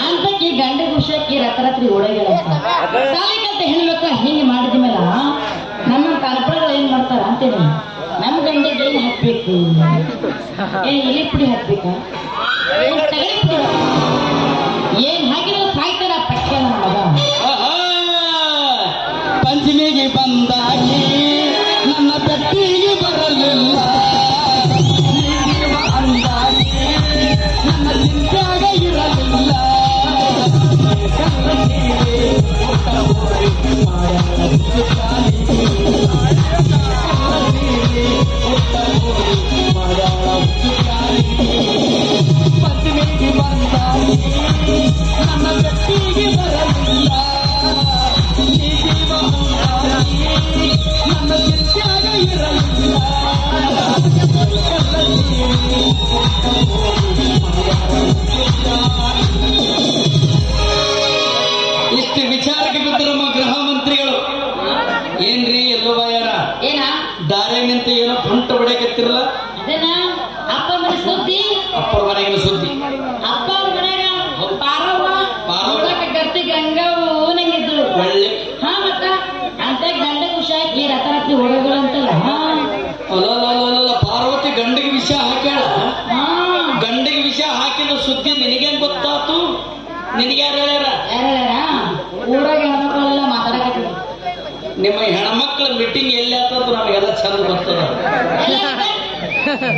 ಅಂತಕ್ಕೆ ಗಂಡ ಖುಷಿಯಾಕಿ ರಾತ್ರಿ ಓಡೋಗ್ಯಾಳ ಸಾಲಿ ಕಲ್ತ ಹೆಣ್ಬೇಕು ಹೀಗೆ ಮಾಡಿದ ಮೇಲೆ ನಮ್ಮ ಕಾರ್ಪೊರೇಟ್ ಏನ್ ಮಾಡ್ತಾರ ಅಂತೇಳಿ ನಮ್ಮ ಗಂಡಿಗೆ ಏನ್ ಹಾಕ್ಬೇಕು, ಏನ್ ಇಲಿ ಪುಡಿ ಹಾಕ್ಬೇಕಾ, ಏನ್ ತಗಡಿ ಪುಡಿ ಏನ್ ಹಾಕಿದ್ರೆ ಸಾಯ್ತಾರ ಪಕ್ಕ ನಮ್ಮ ಮಗ. ಪಂಚಮಿಗೆ ಬಂದಾಗಿ ನನ್ನ ಬೆಟ್ಟಿಗೆ ಬರಲಿಲ್ಲ, ಅಂದಾಗಿ ನನ್ನ ಚಿಂತ್ಯಾಗ ಇರಲಿಲ್ಲ. ಪಂಚಮಿಗೆ ಬಂದಾಗಿ ನನ್ನ ಬೆಟ್ಟಿಗೆ ಬರಲಿಲ್ಲ, ನನ್ನ ಚಿಂತ್ಯಾಗ ಇರಲಿಲ್ಲ. ಇಷ್ಟು ವಿಚಾರಕ್ಕೆ ಬಿದ್ದ ನಮ್ಮ ಗೃಹ ಮಂತ್ರಿಗಳು ಏನ್ರಿ ಎಲ್ಲೋ ಯಾರ ಏನ ದಾರೆ ನಿಂತ ಏನೋ ಪಂಟ ಹೊಡೆಯಕತ್ತಿರಲ್ಲ. ಅದೇನಾ ಅಪ್ಪ ಮನೆ ಸುದ್ದಿ, ಅಪ್ಪರ ಮನೆಗಿನ ಸುದ್ದಿ. ಅಪ್ಪ ಅವ್ರ ಮನ್ಯಾಗ ಪಾರವ್ವ ಗಟ್ಟಿ ಗಂಗವು ನಂಗಿದ್ರು ಒಳ್ಳೆ ಹಾ ಮತ್ತ ಅಂತ ಗಂಡ ಖುಷಿಯಾಗಿ ರಾತ್ರಿ ಓಡೋಗಳು ಅಂತಲ್ಲ. ಅಲ್ಲ ಪಾರ್ವತಿ ಗಂಡಿಗೆ ವಿಷ ಹಾಕ್ಯಾಳ. ಗಂಡಿಗೆ ವಿಷ ಹಾಕಿದ ಸುದ್ದಿ ನಿನಗೇನ್ ಗೊತ್ತಾತು? ನಿನಗೆ ಯಾರು ಹೇಳ್ಯಾರ? ಊರಾಗ ಹೆಣ್ಮಕ್ಳೆಲ್ಲ ಮಾತಾಡಕತ್ತಿದ್ರು. ನಿಮ್ಮ ಹೆಣ್ಮಕ್ಳ ಮೀಟಿಂಗ್ ಎಲ್ಲಿ ಆಗ್ತದ ನಮಗೆಲ್ಲ ಚಂದ ಬರ್ತದ.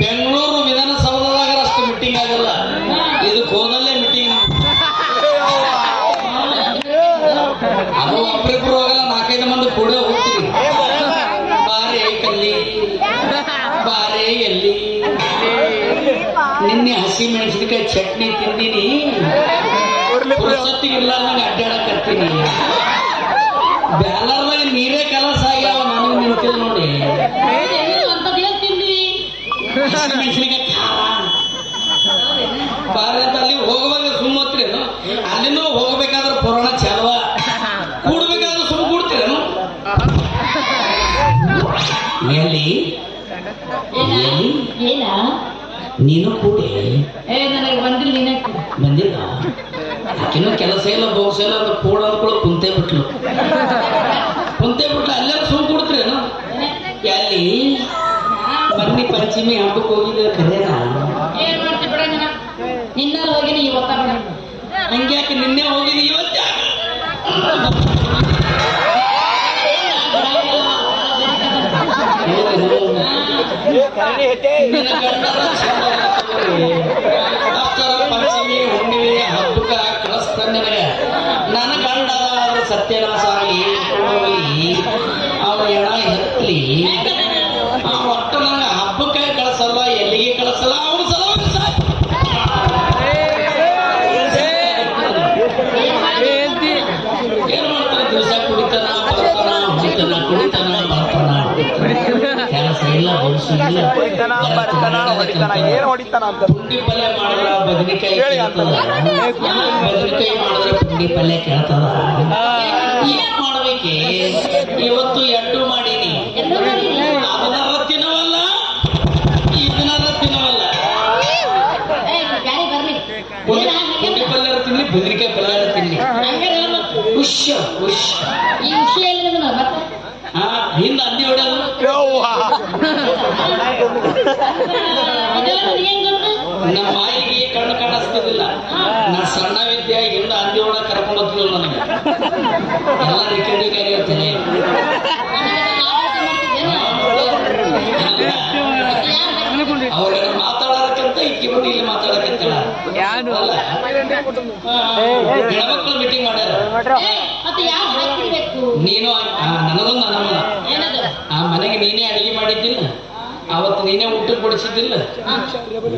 ಬೆಂಗಳೂರು ವಿಧಾನಸೌಧದಾಗ ಅಷ್ಟು ಮೀಟಿಂಗ್ ಆಗಲ್ಲ, ಇದು ಕೋನಲ್ಲೇ ಮೀಟಿಂಗ್. ಅದು ಒಬ್ರಿಬ್ರು ಹೋಗಲ್ಲ, 4-5 ಮಂದಿ ಕೂಡ ಹೋಗ್ತೀವಿ. ಬಾರೆ ಕಲ್ಲಿ ಬಾರೆ ಎಲ್ಲಿ, ನಿನ್ನೆ ಹಸಿ ಮೆಣಸಿನಕಾಯಿ ಚಟ್ನಿ ತಿಂದೀನಿ, ಪುರುಸತ್ತಿಗೆ ಇಲ್ಲ ನಂಗೆ ಅಡ್ಡಾಡಕತ್ತೀನಿ. ಬ್ಯಾಲರ್ದಾಗ ನೀರೇ ಕಲಸ ಆಗ್ಯಾವ, ನನಗೆ ನಿಂತಿಲ್ಲ ನೋಡಿ. ಹಸಿ ಮೆಣಸಿನಕಾಯಿ ಖಾರ ಬಾರೆ ಅಂತ ಅಲ್ಲಿ ಹೋಗುವಾಗ ಸುಮ್ಮತ್ರೇನು, ಅಲ್ಲಿಂದ ಹೋಗ್ಬೇಕಾದ್ರೆ ಪುರಾಣ ಚಲವ, ಕೂಡ್ಬೇಕಾದ್ರೆ ಸುಮ್ಮ ಕೂಡ್ತೀರೇನು? ಎಲ್ಲಿ ಏನ ನೀನು ಕೂಡಿ ನನಗೆ ಬಂದಿಲ್ಲ, ಬಂದಿಲ್ಲ. ಆಕಿನೂ ಕೆಲಸ ಇಲ್ಲ ಬಹುಶ ಇಲ್ಲ ಅಂತ ಕೂಡ ಅಂದ್ಕೊಳ್ಳೋ ಕುಂತೇ ಬಿಟ್ಲು ಅಲ್ಲೇ ಸುಮ್ ಕೂಡ್ತೀರೇನು? ಎಲ್ಲಿ ಬನ್ನಿ ಪಂಚಮಿ ಹಬ್ಬಕ್ಕೆ ಹೋಗಿದ್ದೆ ಕರೆಯಲ್ಲ. ಏನ್ ಮಾಡ್ತಿ ಬಿಡ, ನಿನ್ನ ಹೋಗಿನಿ ಇವತ್ತ ಹಂಗ್ಯಾಕೆ ನಿನ್ನೆ ಹೋಗಿದ್ದಿ ಇವತ್ತ? ಪಂಚಮಿ ಹುಣ್ಣಿಮೆ ಹಬ್ಬಕ್ಕ ಕಳಿಸ್ತಾನೆ ನನಗೆ. ನನ್ನ ಗಂಡ ಸತ್ಯನಾಶ ಆಗಲಿ, ಅವನ ಎಣ ಎತ್ತಲಿ, ಒಟ್ಟು ನನಗೆ ಹಬ್ಬಕ್ಕೆ ಕಳಿಸಲ್ಲ, ಎಲ್ಲಿಗೆ ಕಳಿಸಲ್ಲ. ಅವನು ಸಲುವಾಗಿ ಏನ್ ಮಾಡ್ತಾನೆ? ದಿವಸ ಕುಡಿತಾನ ಬರ್ತಾನ, ಕೆಲಸ ಇಲ್ಲ, ಔಷಧಿ ಇಲ್ಲ. ಪುಂಡಿ ಪಲ್ಯ ಮಾಡಿದ್ರ ಬದನೆಕಾಯಿ ಕೇಳ್ತದ, ಬದನೆಕಾಯಿ ಮಾಡಿದ್ರೆ ಪುಂಡಿ ಪಲ್ಯ ಕೇಳ್ತದ. ಏನ್ ಮಾಡ್ಬೇಕೆ? ಇವತ್ತು ಎಡ್ಡು ಮಾಡೀನಿ, ಅದನ್ನಾರ ತಿನ್ನವಲ್ಲ, ಇದನ್ನಾರ ತಿನ್ನವಲ್ಲ. ಪುಂಡಿ ಪಲ್ಯ ತಿನ್ನಿ, ಬದನೆಕಾಯಿ ಪಲ್ಯ ತಿನ್ನಿ. ಹಿಂದ ಅಂದಿ ಹೊಡೆಯೋದು ನಮ್ಮ ಮಾಯಿಗೆ ಕಣ್ಣು ಕಾಣಿಸ್ತಿದ್ದಿಲ್ಲ. ನಾ ಸಣ್ಣವಿದ್ಯ ಹಿಂದ ಅಂದಿ ಹೊಡ ಕರ್ಕೊಂಡು ಹೋಗ್ತಿಲ್ಲ. ನನಗೆ ಎಲ್ಲ ರಿಕಂಡಿಕಾರಿ ಹೇಳ್ತೇನೆ. ಅವ್ರ ಮಾತಾಡೋದಕ್ಕಿಂತ ಇಕ್ಕಿ ಬಂದು ಇಲ್ಲಿ ಮಾತಾಡಕತ್ತಾಳ. ಹೆಣ್ಮಕ್ಳು ಮೀಟಿಂಗ್ ಮಾಡ್ಯಾರ. ನೀನು ನನಗೊಂದು ಅನಮನ, ಆ ಮನೆಗೆ ನೀನೇ ಅಡಿಗೆ ಮಾಡಿದ್ದಿಲ್ಲ, ಅವತ್ತು ನೀನೇ ಊಟ ಕೊಡಿಸಿದ್ದಿಲ್ಲ,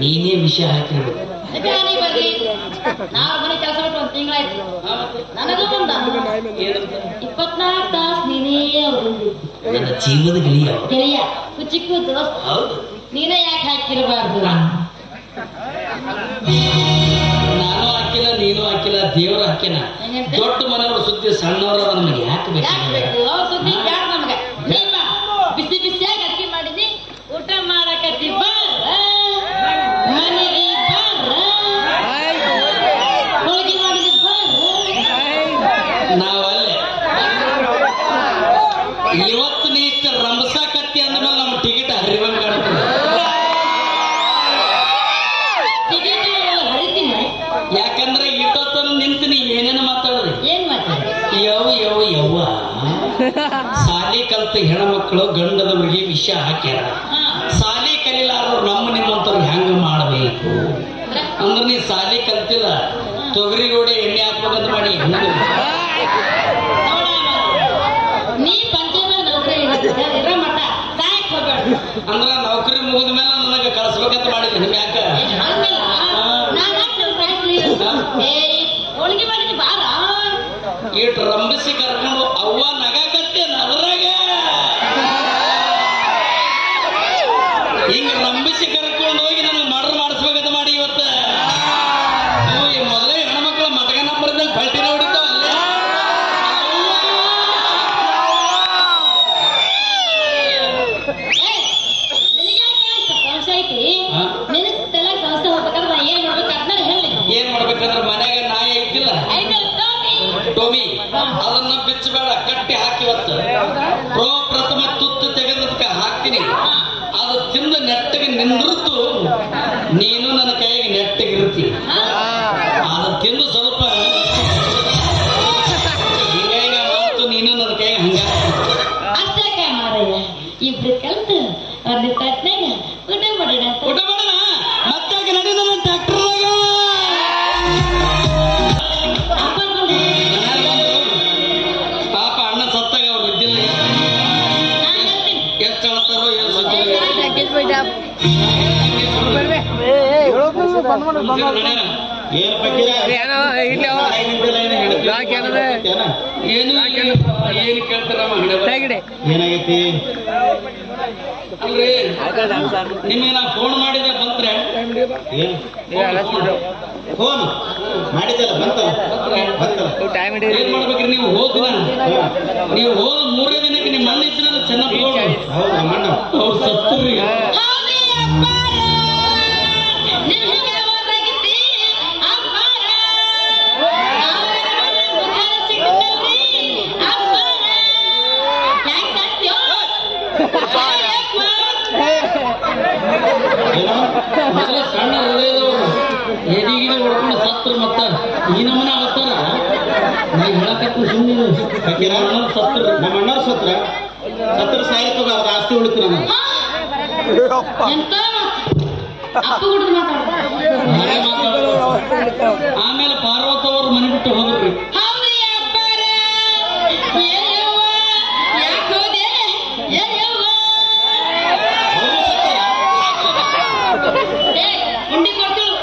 ನೀನೇ ವಿಷಯ ಹಾಕಿರ್ಬೇಕು. 24 ತಾಸು ನೀನೇ ನನ್ನ ಜೀವದ ಗೆಳೆಯ ಹೌದು. ನೀನೇ ಯಾಕೆ ಹಾಕಿರಬಾರ್ದು? ನಾನು ಹಾಕಿಲ್ಲ, ನೀನು ಹಾಕಿಲ್ಲ, ದೇವರು ಹಾಕಿನ. ದೊಡ್ಡ ಮನೆಯವ್ರ ಸುದ್ದಿ ಸಣ್ಣವರ ನಮಗೆ ಯಾಕೆ ಬೇಕು? ಸುದ್ದಿ ಬ್ಯಾಡ ನಮ್ಗೆ. ಬಿಸಿ ಬಿಸಿಯಾಗಿ ಅಕ್ಕಿ ಮಾಡಿದ್ನಿ, ಊಟ ಮಾಡಕತ್ತಿ ಮನೆಗೆ ಹೋಳಿಗೆ ಮಾಡಿ ಇವತ್ತು ಹೆಣ್ಮಕ್ಳು ಗಂಡದವ್ರಿಗೆ ವಿಷ ಹಾಕ್ಯಾರ. ಸಾಲಿ ಕಲಿಲಾರವ್ರು ನಮ್ಮ ನಿಮ್ಮಂತವ್ರು ಹೆಂಗ ಮಾಡಬೇಕು ಅಂದ್ರೆ ನೀ ಸಾಲಿ ಕಲ್ತಿಲ್ಲ, ತೊಗರಿ ಗೋಡೆ ಎಣ್ಣೆ ಹಾಕ್ಬೇಕಂತ ಮಾಡಿ ನೀ ಪಂಚಾಯತ್ ನೌಕರಿ ಮಠ ಸಾಯಕ್ ಹೋಗ್ಬೇಡ ಅಂದ್ರ ನೌಕರಿ ಮುಗಿದ ಮೇಲೆ ನನಗೆ ಕಳಿಸ್ಬೇಕಂತ ಮಾಡಿದ್ದೆ. ನಿಮ್ ಯಾಕ ಹೋಳಿಗೆ ಮಾಡಿದ್ವಿ ಬಾರ ಈಟ್ ರಂಬಿಸಿ ಕರ್ಕೊಂಡು ಅವ್ವ ನಗಾಕತ್ತೆ ಅದ್ರಾಗ ಹಿಂಗ ರಂಬಿಸಿ ಕರ್ಕೊಂಡು ಹೋಗಿ ನನಗೆ ಮರ್ಡರ್ ಮಾಡಿಸ್ಬೇಕಂತ ಮಾಡಿ ಇವತ್ತ. ಮೊದಲೇ ಹೆಣ್ಮಕ್ಳ ಮತಗ ನಂಬರ್ದಲ್ಲಿ ಪಲ್ಟಿನ ಹೊಡಿತಾವ ಅಲ್ಲೇ. ಏನ್ ಮಾಡ್ಬೇಕಂದ್ರ ಮನ್ಯಾಗ ನಾಯಿ ಐತಿಲ್ಲ ಟೋಮಿ, ಅದನ್ನ ಬಿಚ್ಚಬೇಡ, ಕಟ್ಟಿ ಹಾಕಿವತ್ತು ಪ್ರಥಮ ತುತ್ತು ತೆಗೆದಕ್ಕ ಹಾಕ್ತೀನಿ. ಅದು ತಿಂದ ನೆಟ್ಟಗೆ ನಿಂದಿರ್ತು, ನೀನು ನನ್ನ ಕೈಗೆ ನೆಟ್ಟಗಿರ್ತಿ. ಅದು ತಿಂದು ಸ್ವಲ್ಪ ಹಿಂಗ ಹಿಂಗ ಮಾಡ್ತು, ನೀನು ನನ್ನ ಕೈಗೆ ಹಂಗ ಅಷ್ಟೇ ಮಾರಯ್ಯ. ಇಬ್ರು ಕಲ್ತು ಒಂದು ತಟ್ಟನಾಗ ಊಟ ಮಾಡೋಣ. ಊಟ ಮಾಡೋಣ ಮತ್ತೆ ನಡಿ ನನ್ನ ಟ್ರ್ಯಾಕ್ಟರ್ ಪಾಪ ಅಣ್ಣ ಸತ್ತಾಗ ಅವ್ರು ಇದ್ದಿಲ್ಲ. ಎಷ್ಟು ಅಳ್ತಾರೋ ಏನು ಕೇಳ್ತಾರ ಏನಾಗೈತಿ ಅಲ್ರಿ. ನಿಮಗೆ ನಾ ಫೋನ್ ಮಾಡಿದೆ ಬಂದ್ರೆ ಫೋನ್ ಮಾಡಿದ್ದಲ್ಲ ಏನ್ ಮಾಡ್ಬೇಕ್ರಿ ನೀವು? ಹೋದಿನ ನೀವು ಹೋದ 3ನೇ ದಿನಕ್ಕೆ ನಿಮ್ಮ ಮಣ್ಣ ಇದ್ರೆ ಚೆನ್ನಾಗಿ ಮಣ್ಣ ಅವ್ರು ಸತ್ತರಿ. ಸಣ್ಣ ಹೃದಯದವರು ಎದಿಗಿದೆ ಹೊಡ್ಕೊಂಡು ಸತ್ರು. ಮತ್ತ ಈ ನಮ್ಮನೆ ಆಗ್ತಾರ ನೀವು ಹೇಳಕತ್ತು ಸುಮ್ಮನೆ ಸತ್ರು. ನಮ್ಮ ಅಣ್ಣವ್ರ ಸತ್ರ ಸಾಯ್ತು ಅವ್ರ ಆಸ್ತಿ ಉಳಿತು ನಮ್ಮ ಆಮೇಲೆ ಪಾರ್ವತ ಅವರು ಮನೆ ಬಿಟ್ಟು ಹೋದ್ರಿ. ಉಂಡಿ ಕೊಡ್ತಳು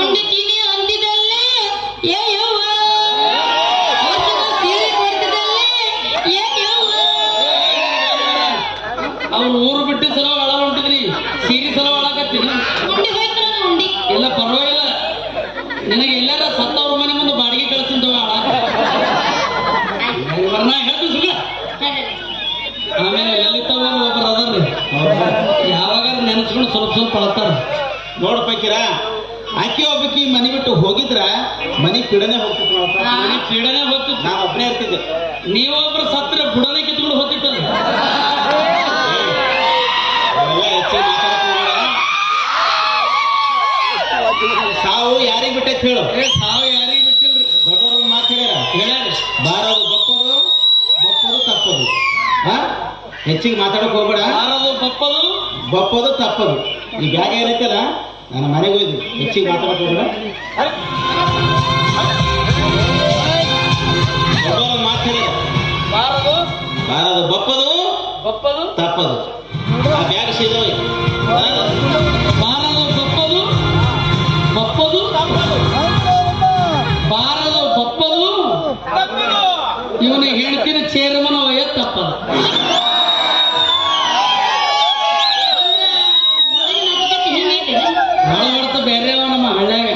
ಉಂಡಿ ಕಿವಿ ಅಂತಿದ್ದಲ್ಲೇ ಅವ್ರು ಊರು ಬಿಟ್ಟು ಸಲ ಒಳ ಹೊಂಟಿದ್ರಿ, ಸೀರೆ ಸಲ ಒಳಗತ್ತೀನಿ. ಎಲ್ಲ ಪರವಾಗಿಲ್ಲ, ನಿನಗೆ ಎಲ್ಲಾರ ಸತ್ತವ್ರ ಮನೆ ಮುಂದೆ ಬಾಡಿಗೆ ಕಳಿಸ್ತಿದ್ದವ ನಾ ಹೇಳ್ತೀನಿ ಸುಗ. ಆಮೇಲೆ ಲಲಿತವ್ರು ಒಬ್ಬರು ಅದಾರ್ರಿ, ಯಾವಾಗ ನೆನೆಸ್ಕೊಂಡು ಸ್ವಲ್ಪ ಅಳ್ತಾರ. ನೋಡ್ಬೇಕಿರ ಆಕೆ ಒಬ್ಬಕಿ ಮನೆ ಬಿಟ್ಟು ಹೋಗಿದ್ರ ಮನೆ ಪೀಡನೆ ಹೋಗ್ತಿತ್ತು. ಮನೆ ಪೀಡನೆ ಹೋಗ್ತಿತ್ತು. ನಾನು ಒಬ್ಬನೇ ಇರ್ತಿದ್ದೆ. ನೀವೊಬ್ರು ಸತ್ರ ಬುಡನೆ ಕಿತ್ಕೊಂಡು ಹೋಗ್ತಿತ್ತಲ್ಲ. ಸಾವು ಯಾರಿಗೆ ಬಿಟ್ಟೈತೆ ಹೇಳು? ಸಾವು ಯಾರಿಗೆ ಬಿಟ್ಟಿಲ್ರಿ. ದೊಡ್ಡವ್ರ ಮಾತು ಹೇಳ್ಯಾರ, ಬಾರೋದು ಬಪ್ಪದು ತಪ್ಪದು. ಹೆಚ್ಚಿಗೆ ಮಾತಾಡಕ್ ಹೋಗ್ಬೇಡ. ಬಾರೋದು ಬಪ್ಪದು ತಪ್ಪದು. ಈ ಬ್ಯಾಗ ಏನೈತಲ್ಲ, ನಾನು ಮನೆಗೆ ಹೋಯ್ತು. ಹೆಚ್ಚಿಗೆ ಮಾತಾಡಕ್ ಹೋಗ್ಬೇಡ. ದೊಡ್ಡವ್ರ ಮಾತು ಹೇಳ್ಯಾರ, ಬಾರೋದು ಬಪ್ಪದು ತಪ್ಪದು. ಆ ಬ್ಯಾಗ್ ಸೀದೋಯ್. ಬಾರದು ಬಪ್ಪದು ಬಾರದು ಬಪ್ಪದು. ಇವನು ಹೇಳ್ತೀನಿ ಚೇರ್ಮನ್ ವಯ ತಪ್ಪದು. ಹೊರಗಡ್ತ ಬೇರೆ ನಮ್ಮ ಹಳ್ಳ್ಯಾಗ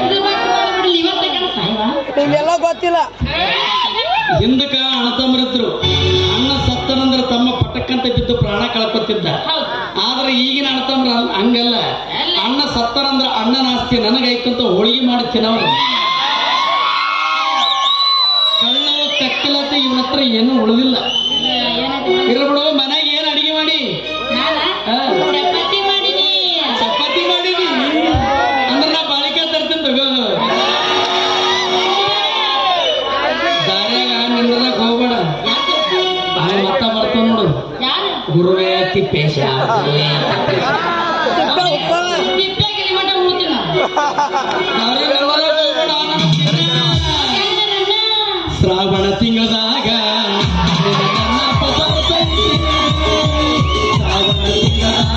ನಿಮ್ಗೆಲ್ಲ ಗೊತ್ತಿಲ್ಲ. ಹಿಂದಕ ಅಣ್ಣತಮ್ಮರಿದ್ರು. ಅಣ್ಣ ಸತ್ತನಂದ್ರೆ ತಮ್ಮ ಪಟಕ್ಕಂತ ಬಿದ್ದು ಪ್ರಾಣ ಕಳ್ಕೊತಿದ್ದ. ಆದ್ರೆ ಈಗಿನ ಅಣ್ಣತಮ್ಮರ ಹಂಗಲ್ಲ. ಅಣ್ಣ ಸತ್ತರಂದ್ರ ಅಣ್ಣನ ಆಸ್ತಿ ನನಗೈತಂತ ಹೋಳಿಗೆ ಮಾಡಿ ತಿನ್ನವ್ರು. ಕಳ್ಳವ ಕಕ್ಕಲತ್ತೆ ಇವನ ಹತ್ರ ಏನು ಉಳಿದಿಲ್ಲ. ಇರ್ಬಿಡು, ಮನೆಗೆ ಏನು ಅಡಿಗೆ ಮಾಡಿ ಚಪಾತಿ ಮಾಡಿನಿ ಅಂದ್ರೆ ನಾ ಬಾಳಿಕೆ ತರ್ತೀನಿ ತಗೋ. ದಾರ್ಯಾಗ ನಿಂದ್ರದಾಗ ಹೋಗ್ಬೇಡ, ಮತ್ತ ಬರ್ತಾವ ನೋಡು. ತಿಪ್ಪೇಶ ತಿಪ್ಪೆಗಿರಿ ಮಠ ಉಳ್ತೀನ ಶ್ರಾವಣ ತಿಂಗಳದಾಗ ಶ್ರಾವಣ ತಿಂಗಳದಾಗ